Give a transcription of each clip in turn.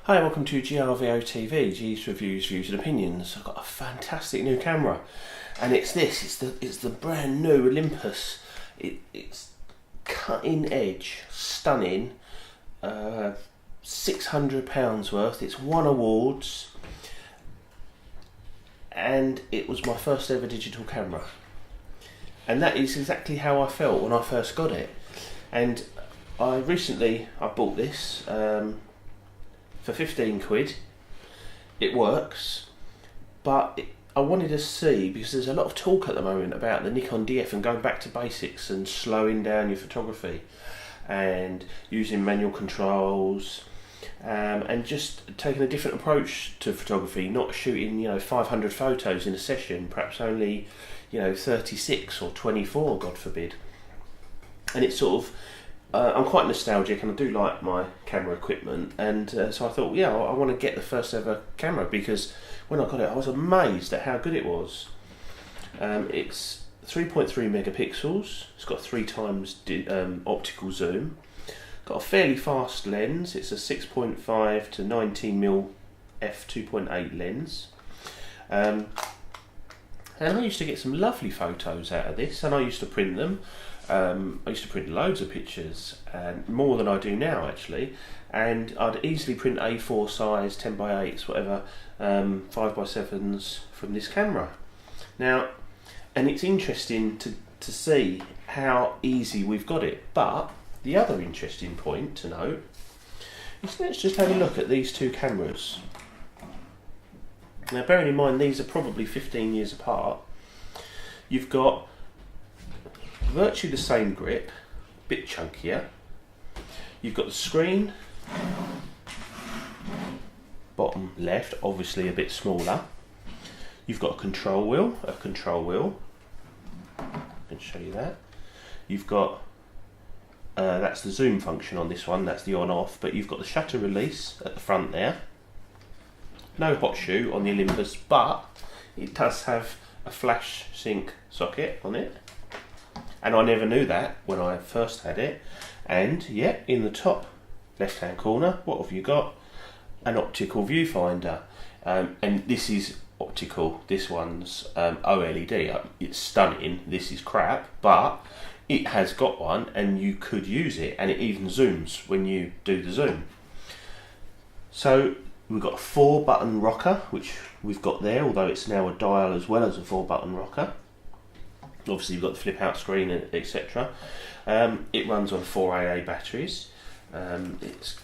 Hi, welcome to GRVOTV, G's Reviews, Views and Opinions. I've got a fantastic new camera, and it's the brand new Olympus. It's cutting edge, stunning, £600 worth. It's won awards, and it was my first ever digital camera. And that is exactly how I felt when I first got it. And I bought this for 15 quid. It works, but I wanted to see, because there's a lot of talk at the moment about the Nikon DF and going back to basics and slowing down your photography and using manual controls, and just taking a different approach to photography, not shooting 500 photos in a session, perhaps only 36 or 24, God forbid. And it's sort of I'm quite nostalgic, and I do like my camera equipment, and so I thought, yeah, I want to get the first ever camera, because when I got it I was amazed at how good it was. It's 3.3 megapixels, it's got 3 times optical zoom, got a fairly fast lens. It's a 6.5 to 19mm f2.8 lens, and I used to get some lovely photos out of this, and I used to print them. I used to print loads of pictures, and more than I do now actually, and I'd easily print A4 size 10x8s, whatever, 5x7s from this camera. Now, and it's interesting to see how easy we've got it, but the other interesting point to note is, let's just have a look at these two cameras. Now, bearing in mind these are probably 15 years apart, you've got virtually the same grip, a bit chunkier. You've got the screen, bottom left, obviously a bit smaller. You've got a control wheel, I can show you that. You've got, that's the zoom function on this one, that's the on off, but you've got the shutter release at the front there. No hot shoe on the Olympus, but it does have a flash sync socket on it. And I never knew that when I first had it. And yeah, in the top left hand corner, what have you got? An optical viewfinder. And this is optical, this one's OLED. It's stunning, this is crap, but it has got one and you could use it, and it even zooms when you do the zoom. So we've got a 4-button rocker, which we've got there, although it's now a dial as well as a 4-button rocker. Obviously you've got the flip out screen, etc. It runs on 4AA batteries. It's,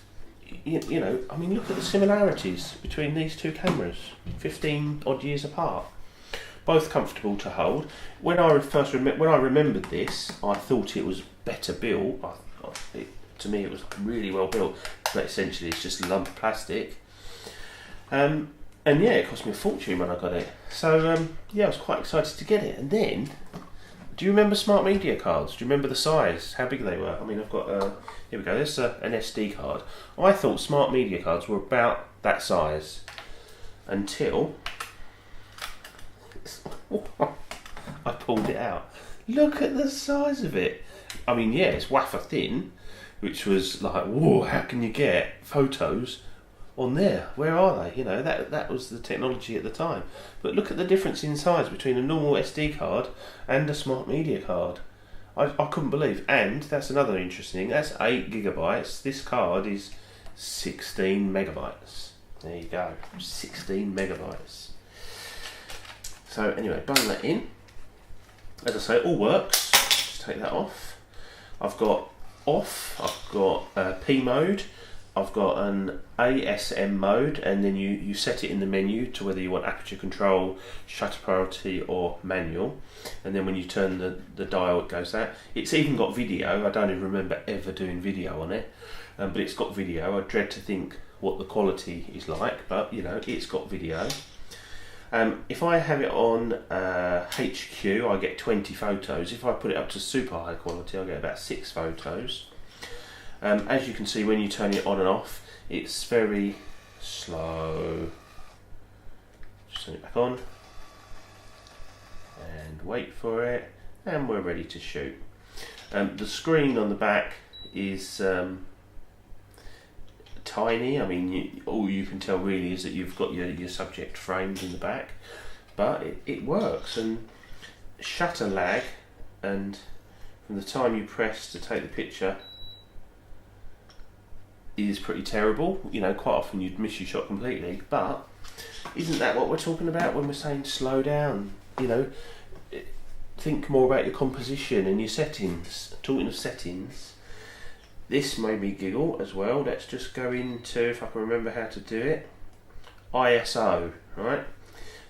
I mean, look at the similarities between these two cameras, 15 odd years apart. Both comfortable to hold. When I remembered this, I thought it was better built. To me it was really well built, but essentially it's just a lump of plastic. And yeah, it cost me a fortune when I got it. So yeah, I was quite excited to get it. And then, do you remember smart media cards? Do you remember the size, how big they were? I mean, I've got, here we go, this is an SD card. I thought smart media cards were about that size until I pulled it out. Look at the size of it. I mean, yeah, it's wafer thin, which was like, whoa, how can you get photos on there? Where are they? That was the technology at the time. But look at the difference in size between a normal SD card and a smart media card. I couldn't believe. And that's another interesting thing, that's 8 gigabytes. This card is 16 megabytes. There you go, 16 megabytes. So anyway, bung that in. As I say, it all works. Just take that off. I've got off, I've got P mode, I've got an ASM mode, and then you set it in the menu to whether you want aperture control, shutter priority or manual, and then when you turn the dial it goes that. It's even got video. I don't even remember ever doing video on it, but it's got video. I dread to think what the quality is like, but it's got video. If I have it on HQ, I get 20 photos. If I put it up to super high quality, I get about 6 photos. As you can see, when you turn it on and off, it's very slow. Just turn it back on and wait for it, and we're ready to shoot. The screen on the back is tiny. I mean, all you can tell really is that you've got your subject framed in the back, but it works. And shutter lag, and from the time you press to take the picture, is pretty terrible. You know, quite often you'd miss your shot completely, but isn't that what we're talking about when we're saying slow down? You know, think more about your composition and your settings. Talking of settings, this made me giggle as well. Let's just go into, if I can remember how to do it, ISO, right?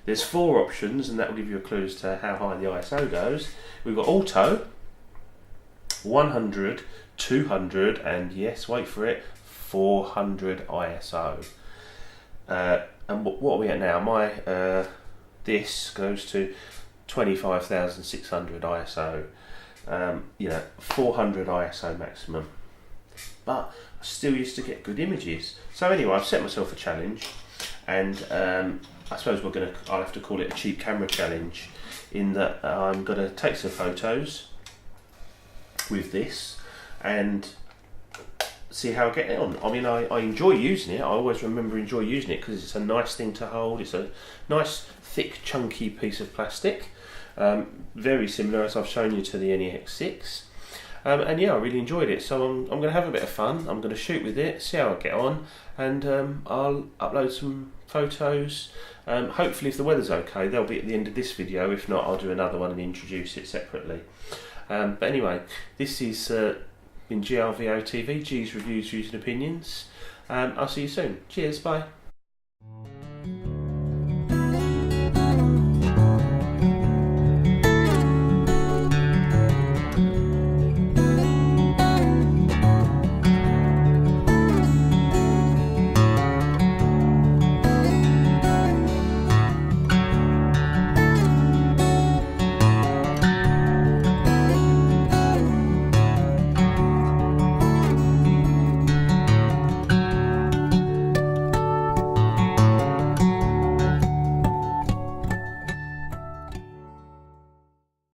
There's 4 options, and that will give you a clue as to how high the ISO goes. We've got auto, 100, 200, and yes, wait for it, 400 ISO. And what are we at now? My this goes to 25,600 ISO. You know, 400 ISO maximum. But I still used to get good images. So anyway, I've set myself a challenge, and I suppose I'll have to call it a cheap camera challenge, in that I'm gonna take some photos with this and see how I get it on. I mean, I enjoy using it. I always enjoy using it because it's a nice thing to hold. It's a nice, thick, chunky piece of plastic. Very similar, as I've shown you, to the NEX6. And yeah, I really enjoyed it. So I'm going to have a bit of fun. I'm going to shoot with it, see how I get on, and I'll upload some photos. Hopefully, if the weather's okay, they'll be at the end of this video. If not, I'll do another one and introduce it separately. But anyway, this is been GRVOTV, G's Reviews, Views and Opinions. I'll see you soon. Cheers, bye.